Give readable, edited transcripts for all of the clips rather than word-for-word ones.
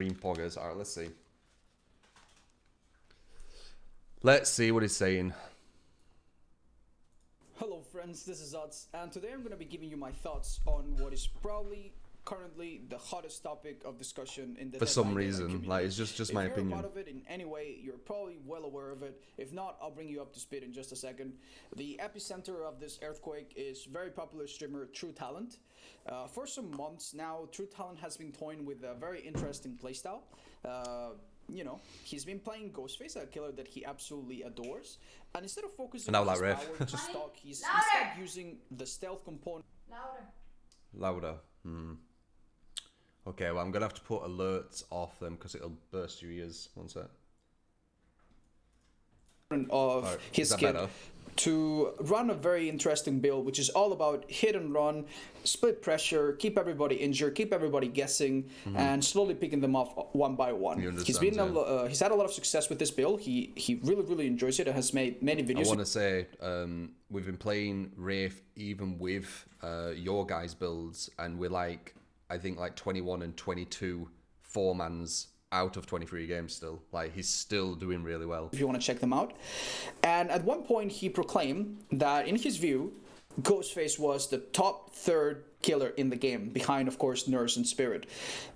Green poggers. Alright, let's see. Let's see what he's saying. Hello friends, this is Odds, and today I'm going to be giving you my thoughts on what is probably currently the hottest topic of discussion in the For some reason, like, it's just my opinion. If you're a part of it in any way, you're probably well aware of it. If not, I'll bring you up to speed in just a second. The epicenter of this earthquake is very popular streamer True Talent. For some months now, True Talent has been toying with a very interesting playstyle. You know, he's been playing Ghostface, a killer that he absolutely adores, and instead of focusing on his power to stalk, he's instead using the stealth component. Louder. Okay, well, I'm gonna have to put alerts off them because it'll burst your ears. One sec. Of his kit to run a very interesting build, which is all about hit and run, split pressure, keep everybody injured, keep everybody guessing, and slowly picking them off one by one. He's had a lot of success with this build. He really enjoys it and has made many videos. I want to say we've been playing Wraith even with your guys' builds, and we're like, I think like 21 and 22 4-mans out of 23 games still. Like, he's still doing really well. If you want to check them out. And at one point he proclaimed that in his view, Ghostface was the top 3rd killer in the game, behind of course Nurse and Spirit.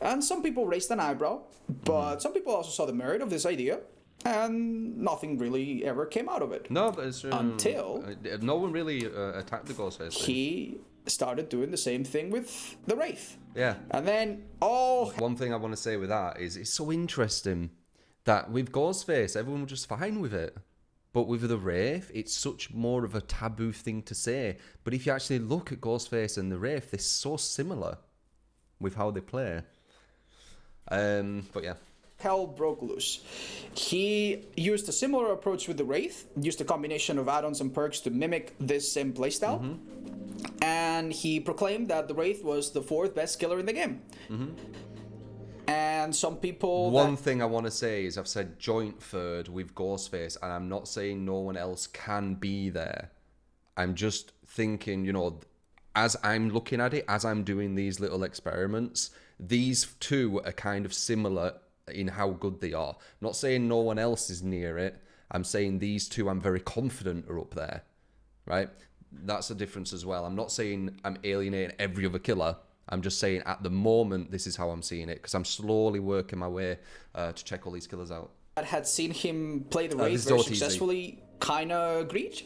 And some people raised an eyebrow, but some people also saw the merit of this idea, and nothing really ever came out of it. No, but it's until no one really attacked the Ghostface thing. He started doing the same thing with the Wraith. Yeah. And then one thing I want to say with that is it's so interesting that with Ghostface, everyone was just fine with it. But with the Wraith, it's such more of a taboo thing to say. But if you actually look at Ghostface and the Wraith, they're so similar with how they play. But yeah. Hell broke loose. He used a similar approach with the Wraith, used a combination of add-ons and perks to mimic this same playstyle. And he proclaimed that the Wraith was the 4th best killer in the game. And some people... One thing I want to say is I've said joint 3rd with Ghostface, and I'm not saying no one else can be there. I'm just thinking, you know, as I'm looking at it, as I'm doing these little experiments, these two are kind of similar in how good they are. I'm not saying no one else is near it. I'm saying these two I'm very confident are up there, right? That's a difference as well. I'm not saying I'm alienating every other killer. I'm just saying at the moment, this is how I'm seeing it, because I'm slowly working my way to check all these killers out. That had seen him play the Wraith very successfully kind of agreed.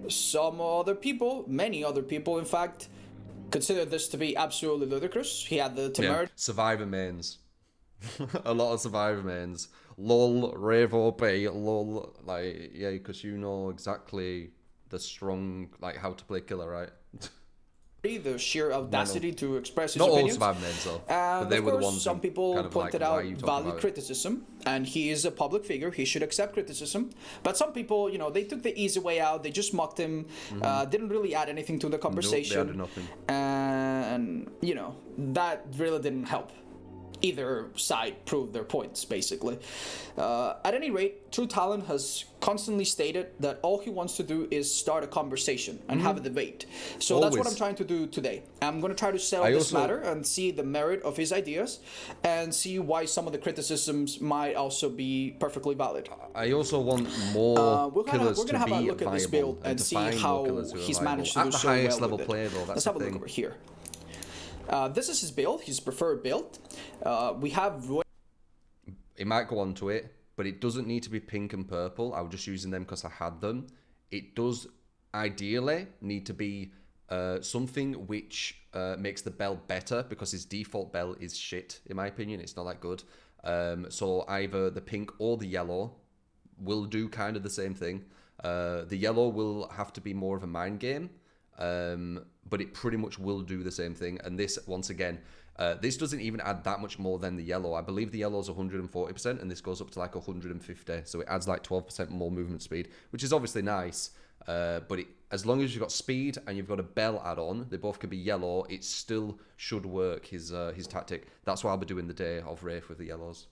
Some other people, many other people in fact, consider this to be absolutely ludicrous. He had the temerity. Yeah. Survivor mains. A lot of Survivor mains. Lol, Revo Bay, lol. Like, yeah, because you know exactly the strong, like, how to play killer, right? The sheer audacity to express his not opinions. Not all Survivor mains, though. But they were the ones some people kind of pointed out valid criticism, and he is a public figure. He should accept criticism. But some people, you know, they took the easy way out. They just mocked him. Didn't really add anything to the conversation. Nope, they added nothing. And, you know, that really didn't help. Either side proved their points, basically. At any rate, True Talent has constantly stated that all he wants to do is start a conversation and have a debate. So that's what I'm trying to do today. I'm going to try to settle this matter and see the merit of his ideas and see why some of the criticisms might also be perfectly valid. I also want more killers to be viable. We're going to have a look at this build and see how he's managed to do so well with it. At the highest level player, though, that's Let's have a look over here. This is his build, his preferred build. We have... It might go on to it, but it doesn't need to be pink and purple. I was just using them because I had them. It does ideally need to be something which makes the bell better, because his default bell is shit, in my opinion. It's not that good. So either the pink or the yellow will do kind of the same thing. The yellow will have to be more of a mind game. But it pretty much will do the same thing. And this, once again, this doesn't even add that much more than the yellow. I believe the yellow is 140%, and this goes up to like 150. So it adds like 12% more movement speed, which is obviously nice. But as long as you've got speed and you've got a bell add-on, they both could be yellow, it still should work, his tactic. That's why I'll be doing the day of Wraith with the yellows.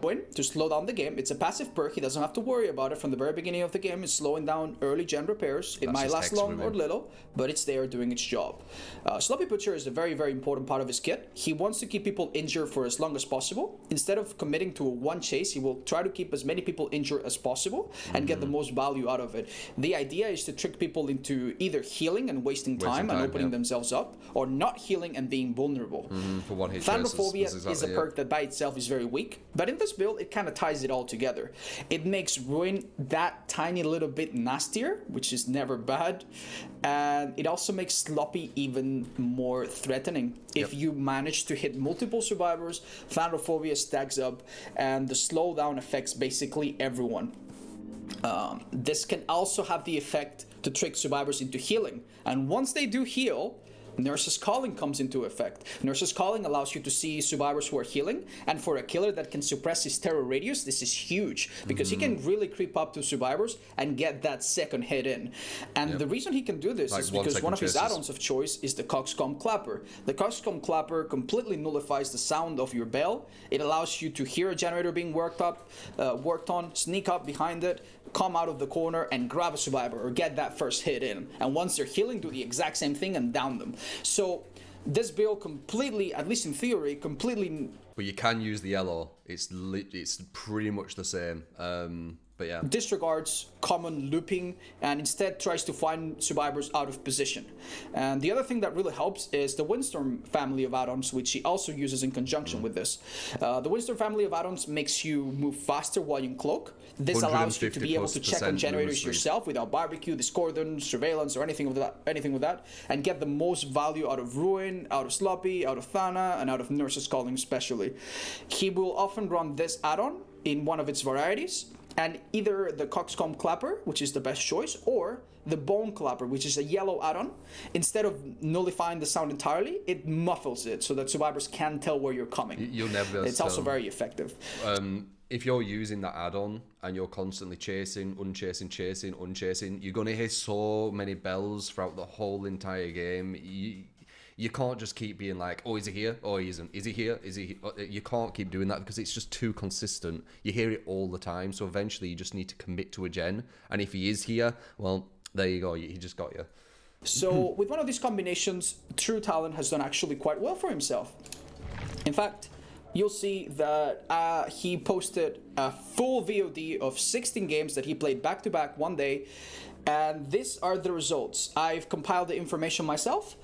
to slow down the game. It's a passive perk. He doesn't have to worry about it from the very beginning of the game. It's slowing down early gen repairs. It might last long or little, but it's there doing its job. Sloppy Butcher is a very, very important part of his kit. He wants to keep people injured for as long as possible. Instead of committing to a one chase, he will try to keep as many people injured as possible and get the most value out of it. The idea is to trick people into either healing and wasting time and opening themselves up, or not healing and being vulnerable. For one hit Thunderphobia is a perk that by itself is very weak, but in this build it kind of ties it all together. It makes Ruin that tiny little bit nastier, which is never bad, and it also makes Sloppy even more threatening. If you manage to hit multiple survivors, Thunderphobia stacks up and the slowdown affects basically everyone. This can also have the effect to trick survivors into healing, and once they do heal, Nurse's Calling comes into effect. Nurse's Calling allows you to see survivors who are healing, and for a killer that can suppress his terror radius, this is huge, because he can really creep up to survivors and get that second hit in. And the reason he can do this is because one of his add-ons of choice is the Coxcomb Clapper. The Coxcomb Clapper completely nullifies the sound of your bell. It allows you to hear a generator being worked on, sneak up behind it, come out of the corner and grab a survivor or get that first hit in. And once they're healing, do the exact same thing and down them. So this build completely, at least in theory, completely... But you can use the yellow. It's pretty much the same. But yeah. Disregards common looping and instead tries to find survivors out of position. And the other thing that really helps is the Windstorm family of add-ons, which he also uses in conjunction with this. The Windstorm family of add-ons makes you move faster while in cloak. This allows you to be able to check on generators yourself without barbecue, discordant, surveillance, or anything with that, and get the most value out of Ruin, out of Sloppy, out of Thana, and out of Nurse's Calling especially. He will often run this add-on in one of its varieties, and either the Coxcomb Clapper, which is the best choice, or the Bone Clapper, which is a yellow add-on. Instead of nullifying the sound entirely, it muffles it so that survivors can tell where you're coming. You'll never. It's also very effective. If you're using that add-on and you're constantly chasing, unchasing, you're gonna hear so many bells throughout the whole entire game. You can't just keep being like, oh, is he here? Oh, he isn't. Is he here? Is he? You can't keep doing that because it's just too consistent. You hear it all the time. So eventually you just need to commit to a gen. And if he is here, well, there you go. He just got you. So with one of these combinations, True Talent has done actually quite well for himself. In fact, you'll see that he posted a full VOD of 16 games that he played back-to-back one day. And these are the results. I've compiled the information myself,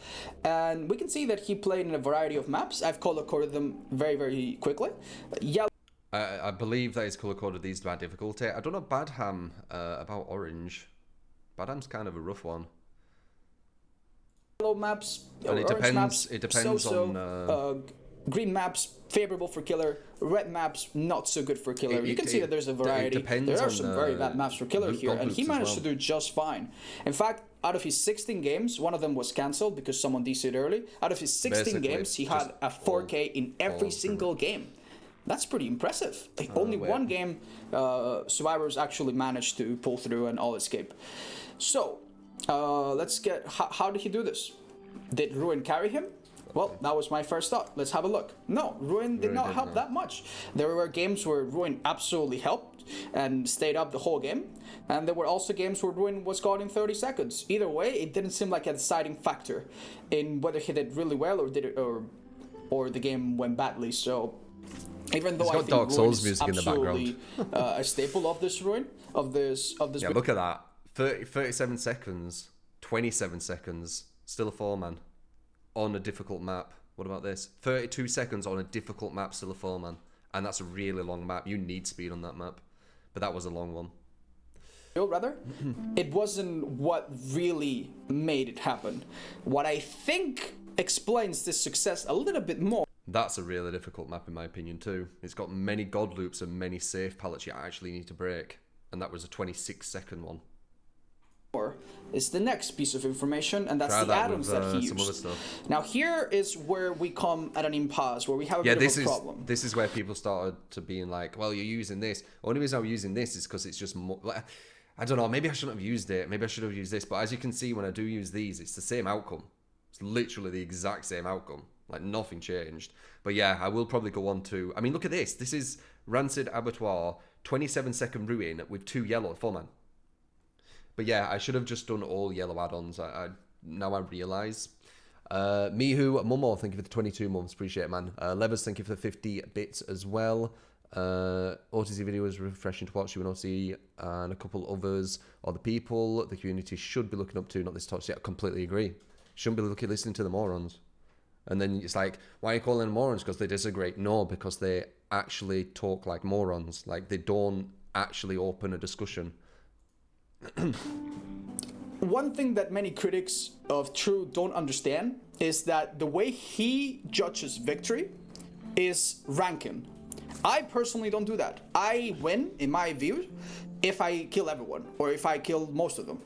and we can see that he played in a variety of maps. I've color-coded them very, very quickly. Yellow. I believe that he's color-coded these by difficulty. I don't know Badham about orange. Badham's kind of a rough one. Yellow maps, and it orange depends. maps, It depends on. Green maps, favorable for killer. Red maps, not so good for killer. You can see that there's a variety. There are some very bad maps for killer here, and he managed to do just fine. In fact, out of his 16 games, one of them was cancelled because someone DC'd early. Out of his 16 games, he had a 4K in every single game. That's pretty impressive. Like, only one game, survivors actually managed to pull through and all escape. So, let's get... How did he do this? Did Ruin carry him? Well, that was my first thought. Let's have a look. No, Ruin did not help that much. There were games where Ruin absolutely helped and stayed up the whole game. And there were also games where Ruin was gone in 30 seconds. Either way, it didn't seem like a deciding factor in whether he did really well or did it or the game went badly. So even though I think Dark Souls Ruin music is absolutely a staple of this Ruin, of this. Yeah, look at that. 37 seconds, 27 seconds, still a 4-man. On a difficult map. What about this? 32 seconds on a difficult map, still a 4-man. And that's a really long map. You need speed on that map. But that was a long one. Rather, it wasn't what really made it happen. What I think explains this success a little bit more. That's a really difficult map in my opinion too. It's got many god loops and many safe pallets you actually need to break. And that was a 26-second one. Is the next piece of information, and that's the add-ons that he used. Now here is where we come at an impasse, where we have a bit of a problem. This is where people started to being like, well, you're using this. The only reason I'm using this is because it's just more... I don't know, maybe I shouldn't have used it. Maybe I should have used this. But as you can see, when I do use these, it's the same outcome. It's literally the exact same outcome. Like, nothing changed. But yeah, I will probably go on to... I mean, look at this. This is Rancid Abattoir, 27-second Ruin with 2 yellow, 4-man. But yeah, I should have just done all yellow add-ons. Now I realise. Mihu, Momo, thank you for the 22 months. Appreciate it, man. Levers, thank you for the 50 bits as well. OTZ video is refreshing to watch. UNOC and a couple others are the people the community should be looking up to, not this top. Yeah, I completely agree. Shouldn't be listening to the morons. And then it's like, why are you calling them morons? Because they disagree. No, because they actually talk like morons. Like, they don't actually open a discussion. One thing that many critics of True don't understand is that the way he judges victory is ranking. I personally don't do that. I win, in my view, if I kill everyone, or if I kill most of them.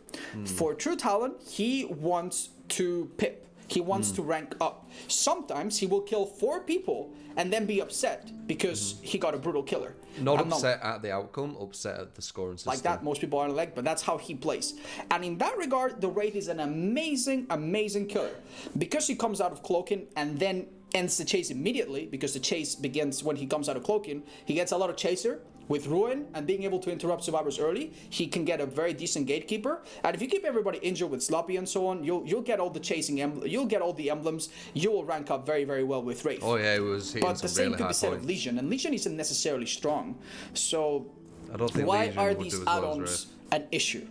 For True Talent, he wants to pip. He wants to rank up. Sometimes he will kill 4 people and then be upset because he got a brutal killer. Not upset at the outcome, upset at the scoring system. Like that, most people are like, but that's how he plays. And in that regard, the Wraith is an amazing, amazing killer. Because he comes out of cloaking and then ends the chase immediately, because the chase begins when he comes out of cloaking, he gets a lot of chaser. With Ruin and being able to interrupt survivors early, he can get a very decent gatekeeper. And if you keep everybody injured with Sloppy and so on, you'll get all the chasing you'll get all the emblems. You will rank up very, very well with Wraith. Oh yeah, it was hitting but the some same really could high be said points. of Legion, and Legion isn't necessarily strong. So I don't think why Legion are would these do as well as add-ons an issue?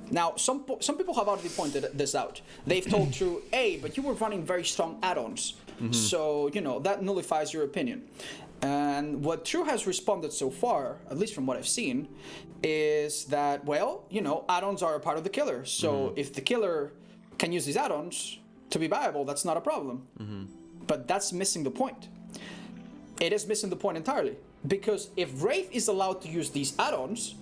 Now, some people have already pointed this out. They've told True, hey, but you were running very strong add-ons. So, that nullifies your opinion. And what True has responded so far, at least from what I've seen, is that, well, add-ons are a part of the killer. So if the killer can use these add-ons to be viable, that's not a problem. But that's missing the point. It is missing the point entirely. Because if Wraith is allowed to use these add-ons,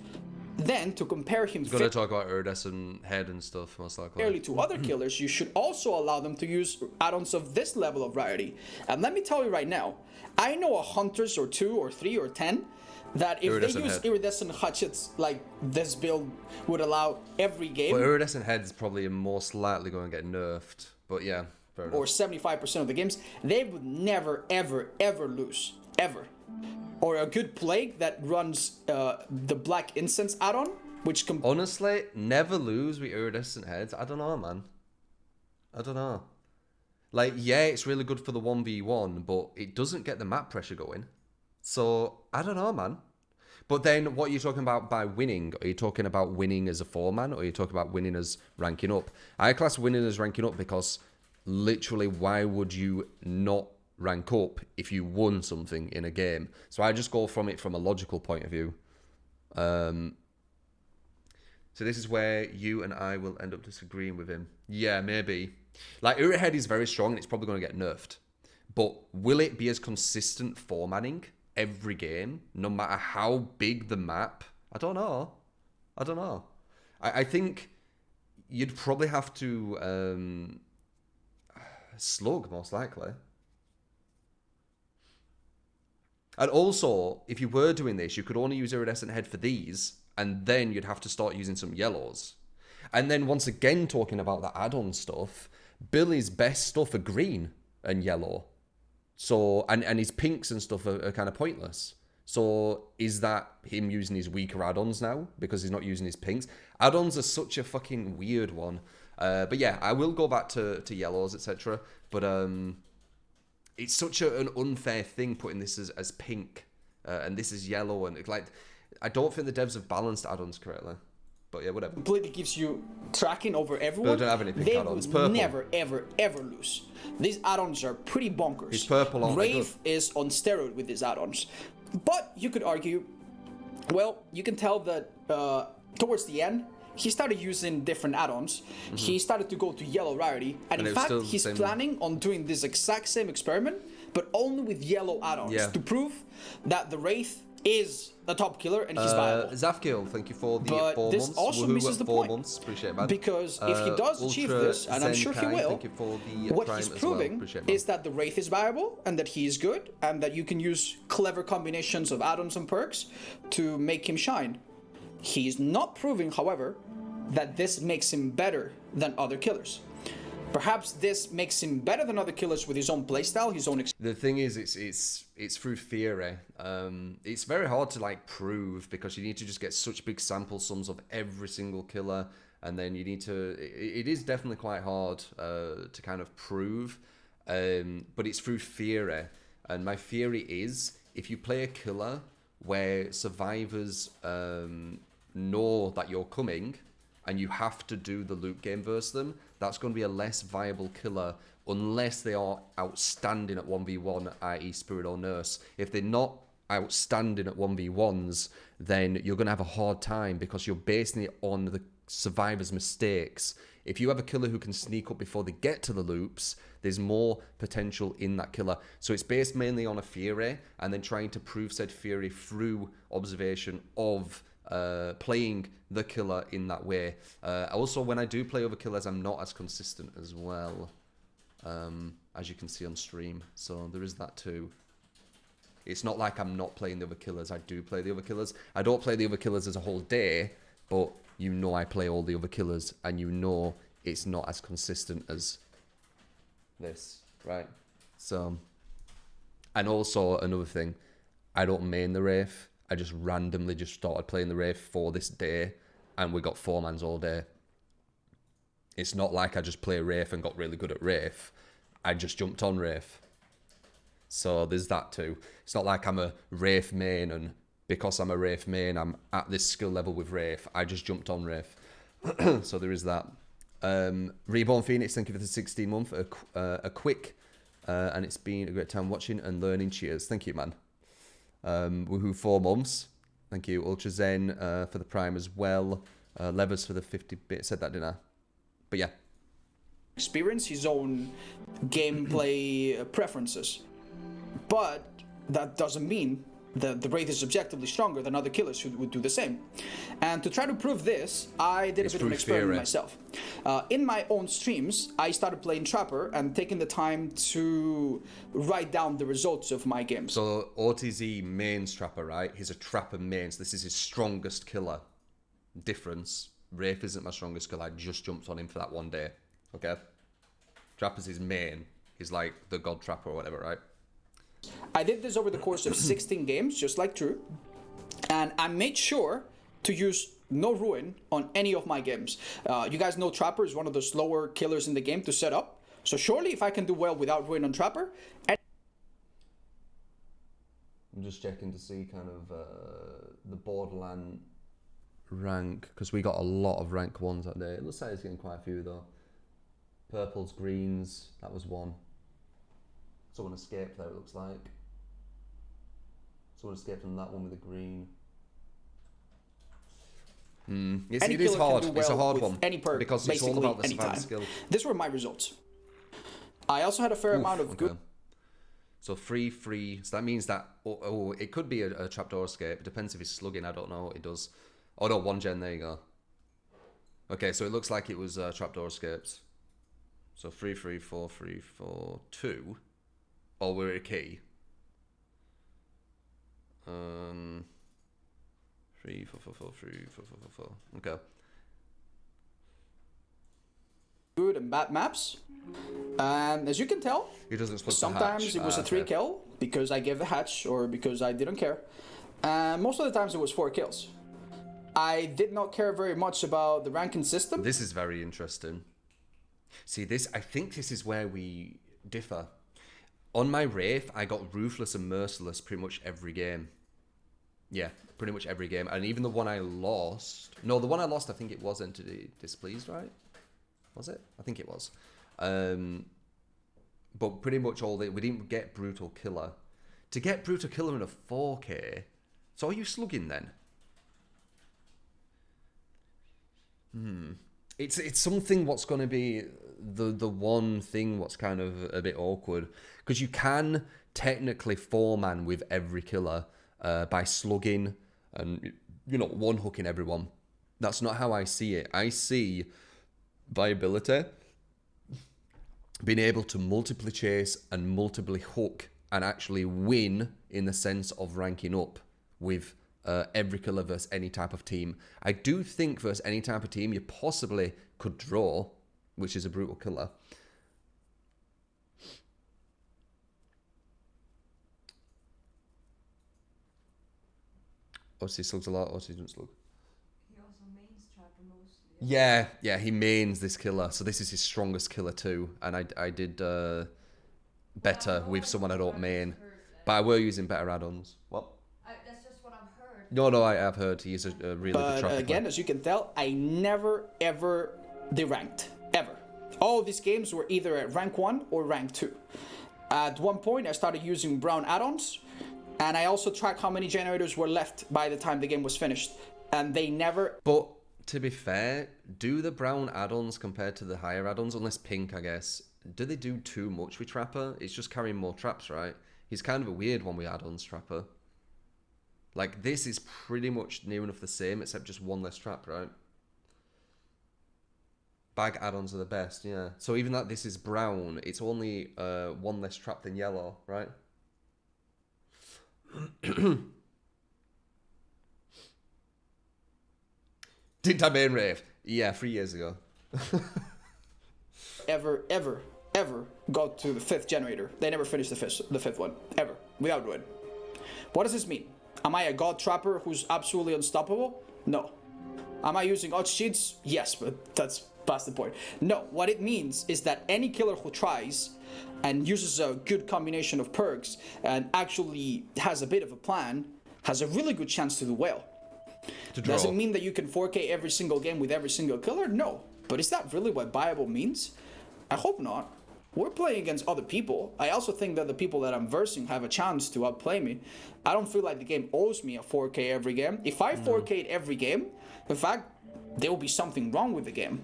then to compare him He's going to talk about iridescent head and stuff, most likely. fairly to other killers, you should also allow them to use add-ons of this level of rarity. And let me tell you right now, I know a huntress or 2 or 3 or 10 that if they use iridescent hatchets like this build would allow every game. Well, iridescent head's probably most likely going to get nerfed. But yeah, fair enough. Or 75% of the games, they would never, ever, ever lose. Ever. Or a good plague that runs the Black Incense add-on, which honestly, never lose with iridescent heads. I don't know, man. I don't know. Like, yeah, it's really good for the 1v1, but it doesn't get the map pressure going. So, I don't know, man. But then, what are you talking about by winning? Are you talking about winning as a 4-man, or are you talking about winning as ranking up? I class winning as ranking up because, literally, why would you not rank up if you won something in a game? So I just go from it from a logical point of view. So this is where you and I will end up disagreeing with him. Yeah, maybe. Like, Uri Head is very strong and it's probably going to get nerfed. But will it be as consistent 4-manning every game, no matter how big the map? I don't know. I think you'd probably have to slug, most likely. And also, if you were doing this, you could only use iridescent head for these, and then you'd have to start using some yellows. And then once again, talking about the add-on stuff, Billy's best stuff are green and yellow. So, and his pinks and stuff are kind of pointless. So, is that him using his weaker add-ons now? Because he's not using his pinks? Add-ons are such a fucking weird one. But yeah, I will go back to yellows, etc. But it's such an unfair thing putting this as pink and this is yellow, and like I don't think the devs have balanced add-ons correctly. But yeah, whatever. Completely gives you tracking over everyone. But don't have any pink add-ons. They Purple. would never, ever, ever lose. These add-ons are pretty bonkers. It's purple on Wraith is on steroid with these add-ons. But you could argue, well, you can tell that towards the end, he started using different add-ons. He started to go to yellow rarity. And in fact, he's planning on doing this exact same experiment, but only with yellow add-ons to prove that the Wraith is a top killer and he's viable. Zafgil, thank you for the 4 months. This also misses the point. Months. Appreciate it, man. Because if he does achieve this, and I'm sure he will, thank you for the what he's proving is that the Wraith is viable and that he is good and that you can use clever combinations of add-ons and perks to make him shine. He's not proving, however, that this makes him better than other killers. Perhaps this makes him better than other killers with his own playstyle, his own. The thing is, it's through theory. It's very hard to like prove because you need to just get such big sample sums of every single killer, and then you need to. It is definitely quite hard to kind of prove, but it's through theory. And my theory is, if you play a killer where survivors know that you're coming, and you have to do the loot game versus them, that's going to be a less viable killer unless they are outstanding at 1v1, i.e. Spirit or Nurse. If they're not outstanding at 1v1s, then you're going to have a hard time because you're basing it on the survivor's mistakes. If you have a killer who can sneak up before they get to the loops, there's more potential in that killer. So it's based mainly on a theory and then trying to prove said theory through observation of playing the killer in that way. Also, when I do play other killers, I'm not as consistent as well, as you can see on stream. So there is that too. It's not like I'm not playing the other killers. I do play the other killers. I don't play the other killers as a whole day, but you know I play all the other killers, and you know it's not as consistent as this, right? So, and also another thing, I don't main the Wraith. I just randomly just started playing the Wraith for this day, and we got 4-mans all day. It's not like I just play Wraith and got really good at Wraith. I just jumped on Wraith. So there's that too. It's not like I'm a Wraith main, and because I'm a Wraith main, I'm at this skill level with Wraith. I just jumped on Wraith. So there is that. Reborn Phoenix, thank you for the 16 month. A quick, and it's been a great time watching and learning. Cheers. Thank you, man. Woohoo, 4 months. Thank you. Ultra Zen for the Prime as well. Levers for the 50-bit. Said that, didn't I? But yeah. Experience his own gameplay preferences. But that doesn't mean that the Wraith is objectively stronger than other killers who would do the same. And to try to prove this, I did a bit of an experiment myself. In my own streams, I started playing Trapper and taking the time to write down the results of my games. So OTZ mains Trapper, right? He's a Trapper main, so this is his strongest killer. Difference, Wraith isn't my strongest killer. I just jumped on him for that one day. Okay? Trapper's his main. He's like the God Trapper or whatever, right? I did this over the course of 16 games, just like True, and I made sure to use no ruin on any of my games. You guys know Trapper is one of the slower killers in the game to set up, so surely if I can do well without ruin on Trapper... I'm just checking to see kind of the Borderland rank, because we got a lot of rank 1s that day. It looks like it's getting quite a few though. Purples, greens, that was one. Someone escaped there, it looks like. Someone escaped on that one with a green. It is hard. It's a hard one. Any perk, because it's all about the survival skill. These were my results. I also had a fair amount of good... So free. So that means that... Oh, it could be a trapdoor escape. It depends if it's slugging. I don't know what it does. Oh no, 1 gen. There you go. Okay, so it looks like it was trapdoor escapes. So 3, 4, 3, 4, 2. Oh, we're a key. 3, 4, 4, 4, 3, 4, 4, 4, 4. Okay. Good and bad maps. And as you can tell, it doesn't split sometimes it was a 3 kill because I gave the hatch or because I didn't care. And most of the times it was 4 kills. I did not care very much about the ranking system. This is very interesting. See, I think this is where we differ. On my Wraith, I got Ruthless and Merciless pretty much every game. Yeah, pretty much every game. And even the one I lost... No, the one I lost, I think it was Entity Displeased, right? Was it? I think it was. But pretty much all... We didn't get Brutal Killer. To get Brutal Killer in a 4K... So are you slugging then? It's something what's going to be the one thing what's kind of a bit awkward, because you can technically 4-man with every killer by slugging and, you know, one-hooking everyone. That's not how I see it. I see viability, being able to multiply chase and multiply hook and actually win in the sense of ranking up with every killer versus any type of team. I do think versus any type of team you possibly could draw, which is a brutal killer. Otsy slugs a lot. Otsy doesn't slug. He also mains trapper mostly. Yeah, he mains this killer. So this is his strongest killer too. And I did better with someone I don't main. But I were using better add-ons. What? That's just what I've heard. No, I have heard he's a really good trapper. Again, as you can tell, I never ever deranked. Ever. All of these games were either at rank 1 or rank 2. At one point, I started using brown add-ons, and I also tracked how many generators were left by the time the game was finished, and they never... But, to be fair, do the brown add-ons compared to the higher add-ons, unless pink, I guess, do they do too much with Trapper? It's just carrying more traps, right? He's kind of a weird one with add-ons, Trapper. Like, this is pretty much near enough the same, except just one less trap, right? Bag add-ons are the best, yeah. So even that this is brown, it's only one less trap than yellow, right? Didn't I main Wraith? Yeah, 3 years ago. ever got to the 5th generator. They never finished the fifth one. Ever. Without win. What does this mean? Am I a god trapper who's absolutely unstoppable? No. Am I using odd cheats? Yes, but that's past the point. No, what it means is that any killer who tries and uses a good combination of perks and actually has a bit of a plan has a really good chance to do well. Does it mean that you can 4K every single game with every single killer? No. But is that really what viable means? I hope not. We're playing against other people. I also think that the people that I'm versing have a chance to outplay me. I don't feel like the game owes me a 4K every game. If I 4K'd every game, in fact, there will be something wrong with the game.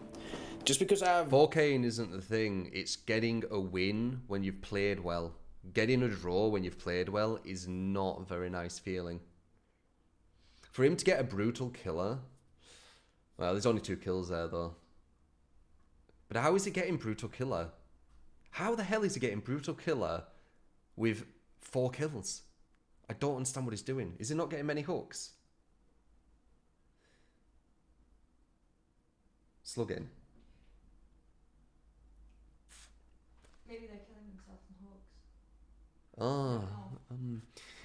Just because I have... 4King isn't the thing. It's getting a win when you've played well. Getting a draw when you've played well is not a very nice feeling. For him to get a brutal killer... Well, there's only 2 kills there, though. But how is he getting brutal killer? How the hell is he getting brutal killer with 4 kills? I don't understand what he's doing. Is he not getting many hooks? Slugging. Maybe they're killing themselves in hooks.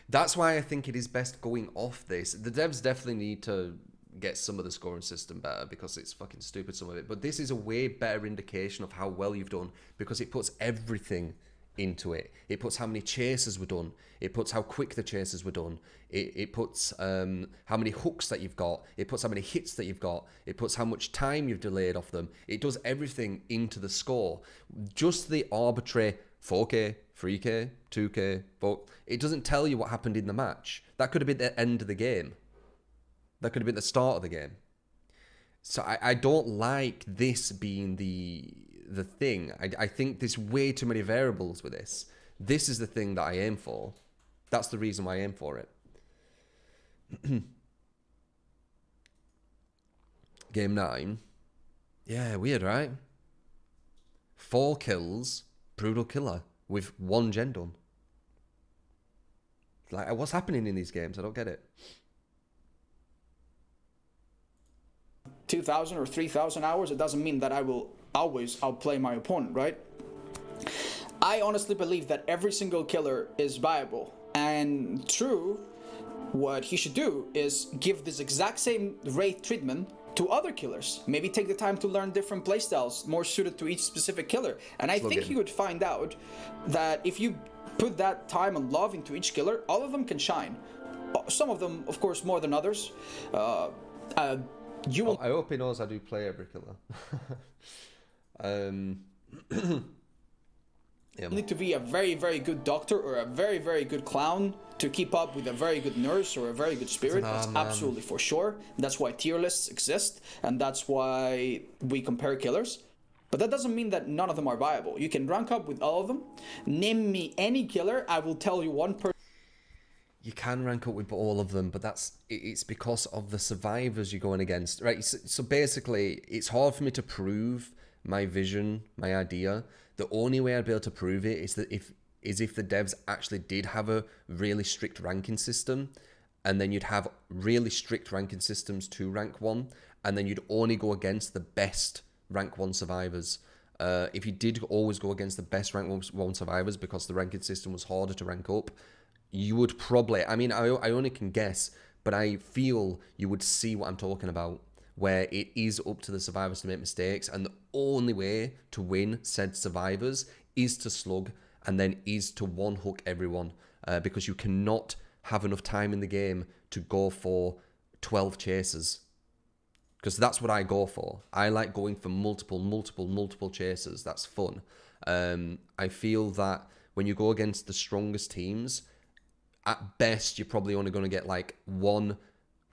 That's why I think it is best going off this. The devs definitely need to get some of the scoring system better because it's fucking stupid, some of it. But this is a way better indication of how well you've done because it puts everything into it. It puts how many chases were done. It puts how quick the chases were done. It puts how many hooks that you've got. It puts how many hits that you've got. It puts how much time you've delayed off them. It does everything into the score. Just the arbitrary 4K, 3K, 2K, but it doesn't tell you what happened in the match. That could have been the end of the game. That could have been the start of the game. So I don't like this being the thing. I think there's way too many variables with this. This is the thing that I aim for. That's the reason why I aim for it. Game 9. Yeah, weird, right? 4 kills, brutal killer, with 1 gen done. Like, what's happening in these games? I don't get it. 2,000 or 3,000 hours, it doesn't mean that I will always outplay my opponent, right? I honestly believe that every single killer is viable. And true, what he should do is give this exact same Wraith treatment to other killers. Maybe take the time to learn different playstyles more suited to each specific killer. And I think you would find out that if you put that time and love into each killer, all of them can shine. Some of them, of course, more than others. You will... I hope he knows I do play every killer. You need to be a very, very good doctor or a very, very good clown to keep up with a very good nurse or a very good spirit. That's absolutely for sure. That's why tier lists exist, and that's why we compare killers. But that doesn't mean that none of them are viable. You can rank up with all of them. Name me any killer, I will tell you one person. You can rank up with all of them, but it's because of the survivors you're going against, right? So basically, it's hard for me to prove my vision, my idea. The only way I'd be able to prove it is that if the devs actually did have a really strict ranking system, and then you'd have really strict ranking systems to rank 1, and then you'd only go against the best rank 1 survivors. If you did always go against the best rank 1 survivors because the ranking system was harder to rank up, you would probably, I mean, I only can guess, but I feel you would see what I'm talking about, where it is up to the survivors to make mistakes, and the only way to win said survivors is to slug, and then is to one hook everyone, because you cannot have enough time in the game to go for 12 chasers. Because that's what I go for. I like going for multiple chasers. That's fun. I feel that when you go against the strongest teams, at best, you're probably only going to get like one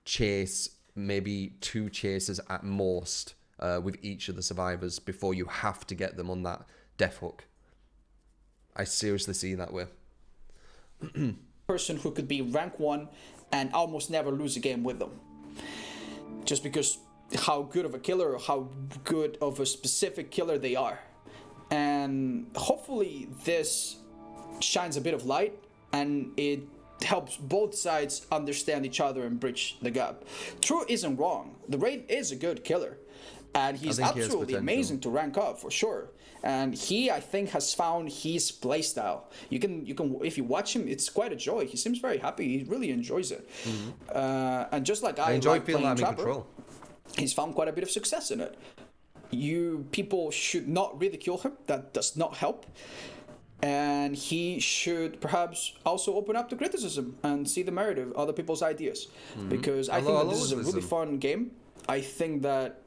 chase, maybe two chases at most, with each of the survivors before you have to get them on that death hook. I seriously see that way. Person who could be rank 1 and almost never lose a game with them. Just because how good of a killer or how good of a specific killer they are. And hopefully this shines a bit of light and it helps both sides understand each other and bridge the gap. True isn't wrong. The Wraith is a good killer. And he's absolutely amazing to rank up for sure. And he, I think, has found his playstyle. You can, if you watch him, it's quite a joy. He seems very happy. He really enjoys it. And just like I enjoy like feeling playing I'm in Trapper, control. He's found quite a bit of success in it. You people should not ridicule him. That does not help. And he should perhaps also open up to criticism and see the merit of other people's ideas. Because I think that this is a really fun game. I think that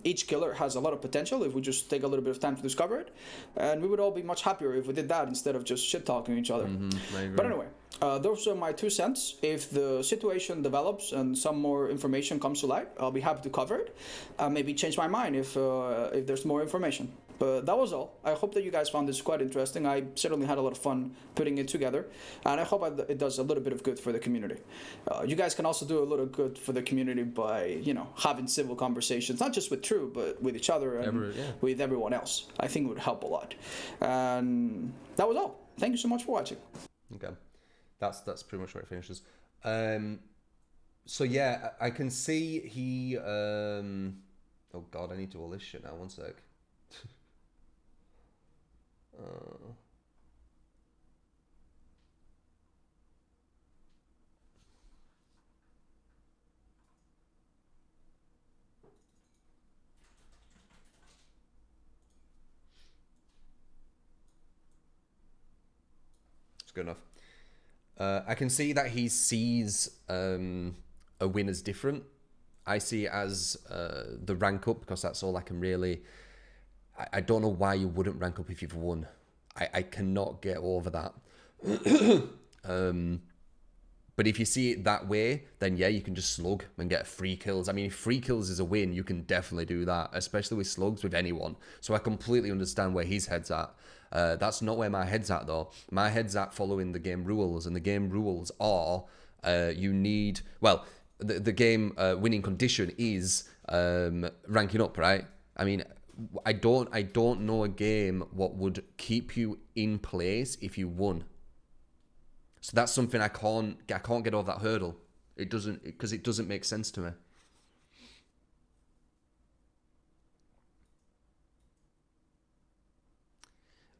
each killer has a lot of potential if we just take a little bit of time to discover it. And we would all be much happier if we did that instead of just shit-talking each other. But anyway, those are my 2 cents. If the situation develops and some more information comes to light, I'll be happy to cover it. Maybe change my mind if there's more information. But that was all. I hope that you guys found this quite interesting. I certainly had a lot of fun putting it together. And I hope it does a little bit of good for the community. You guys can also do a little good for the community by, having civil conversations, not just with True, but with each other and with everyone else. I think it would help a lot. And that was all. Thank you so much for watching. Okay. That's pretty much where it finishes. So yeah, I can see he... Oh God, I need to do all this shit now. One sec. It's good enough. I can see that he sees a win as different. I see it as the rank up, because that's all I can really... I don't know why you wouldn't rank up if you've won. I cannot get over that. But if you see it that way, then yeah, you can just slug and get free kills. I mean, if free kills is a win, you can definitely do that, especially with slugs with anyone. So I completely understand where his head's at. That's not where my head's at, though. My head's at following the game rules, and the game rules are you need... Well, the game winning condition is ranking up, right? I mean... I don't know a game what would keep you in place if you won. So that's something I can't get over that hurdle. It doesn't make sense to me.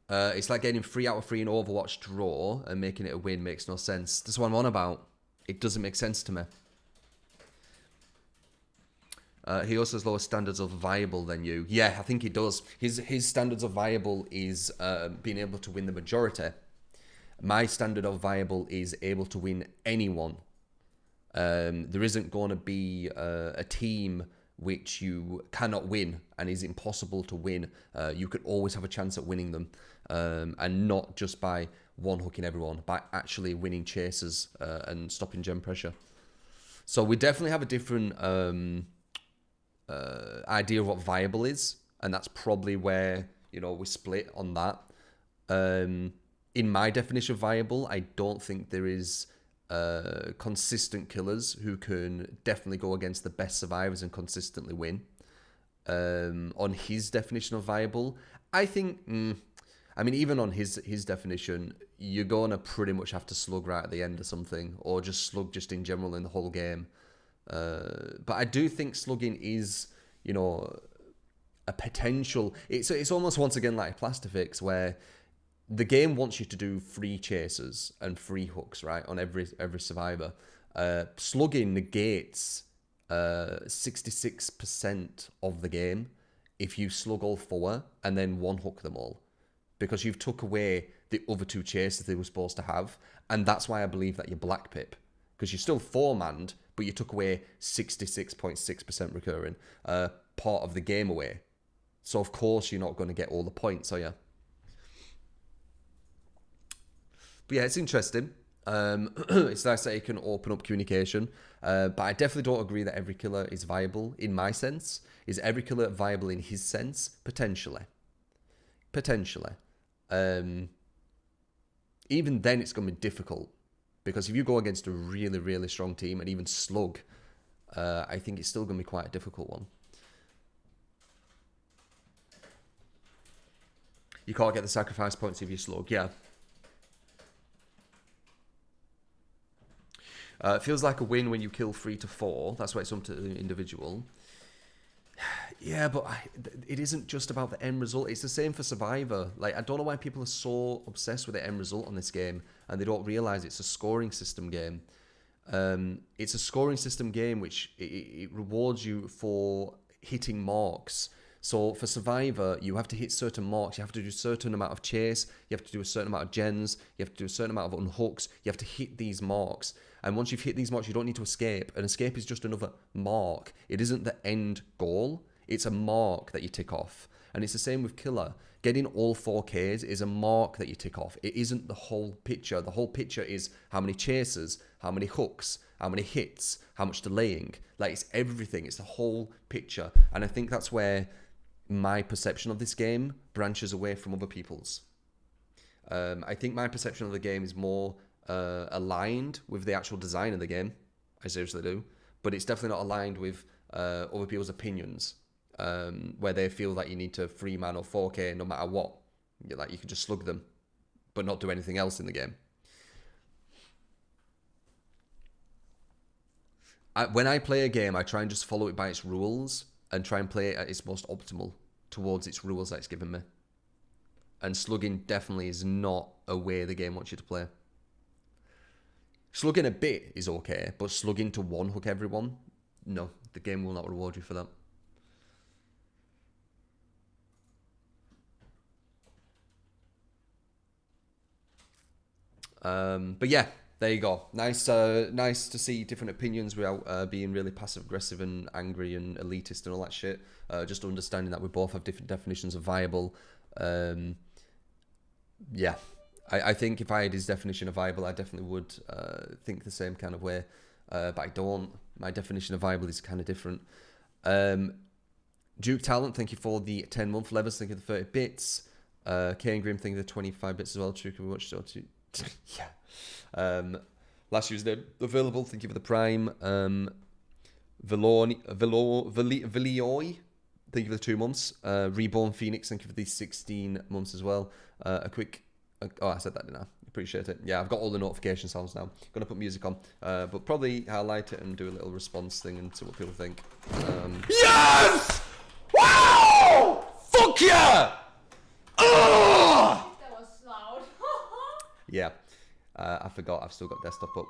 It's like getting 3 out of 3 in Overwatch draw and making it a win makes no sense. That's what I'm on about. It doesn't make sense to me. He also has lower standards of viable than you. Yeah, I think he does. His standards of viable is being able to win the majority. My standard of viable is able to win anyone. There isn't going to be a team which you cannot win and is impossible to win. You could always have a chance at winning them, and not just by one hooking everyone, by actually winning chases and stopping gem pressure. So we definitely have a different... idea of what viable is, and that's probably where we split on that. In my definition of viable, I don't think there is consistent killers who can definitely go against the best survivors and consistently win. On his definition of viable, I think I mean, even on his definition, you're gonna pretty much have to slug right at the end or something, or just slug just in general in the whole game. But I do think slugging is, a potential... It's almost once again like Plastifix, where the game wants you to do free chases and free hooks, right, on every survivor. Slugging negates 66% of the game if you slug all 4 and then one hook them all, because you've took away the other 2 chases they were supposed to have. And that's why I believe that you're black pip, because you're still 4-manned, but you took away 66.6% recurring part of the game away. So of course you're not going to get all the points, are you? But yeah, it's interesting. It's nice that it can open up communication. But I definitely don't agree that every killer is viable in my sense. Is every killer viable in his sense? Potentially. Potentially. Even then it's going to be difficult. Because if you go against a really, really strong team and even slug, I think it's still going to be quite a difficult one. You can't get the sacrifice points if you slug, yeah. It feels like a win when you kill 3 to 4. That's why it's up to the individual. Yeah, but it isn't just about the end result. It's the same for Survivor. Like, I don't know why people are so obsessed with the end result on this game, and they don't realize it's a scoring system game. It's a scoring system game which it rewards you for hitting marks. So for Survivor, you have to hit certain marks. You have to do a certain amount of chase. You have to do a certain amount of gens. You have to do a certain amount of unhooks. You have to hit these marks. And once you've hit these marks, you don't need to escape. An escape is just another mark. It isn't the end goal. It's a mark that you tick off. And it's the same with Killer. Getting all 4Ks is a mark that you tick off. It isn't the whole picture. The whole picture is how many chases, how many hooks, how many hits, how much delaying. Like, it's everything. It's the whole picture. And I think that's where my perception of this game branches away from other people's. I think my perception of the game is more aligned with the actual design of the game. I seriously do. But it's definitely not aligned with other people's opinions, where they feel that you need to 3-man or 4K no matter what. Like, you can just slug them, but not do anything else in the game. When I play a game, I try and just follow it by its rules and try and play it at its most optimal towards its rules that it's given me. And slugging definitely is not a way the game wants you to play. Slugging a bit is okay, but slugging to one hook everyone, no, the game will not reward you for that. But yeah, there you go. Nice to see different opinions without being really passive aggressive and angry and elitist and all that shit. Just understanding that we both have different definitions of viable. Yeah, I think if I had his definition of viable, I definitely would think the same kind of way. But I don't. My definition of viable is kind of different. Duke Talent, thank you for the 10-month. Levers, thank you for the 30 bits. Kane Grim, thank you for the 25 bits as well. True, can we watch so yeah. Last year's name available. Thank you for the Prime. Vilioi, thank you for the 2 months. Reborn Phoenix, thank you for the 16 months as well. A quick. Oh, I said that, didn't I? Appreciate it. Yeah, I've got all the notification sounds now. Gonna put music on, but probably highlight it and do a little response thing and see what people think. Yes! Wow! Fuck yeah! That was loud. Yeah, I forgot. I've still got desktop up.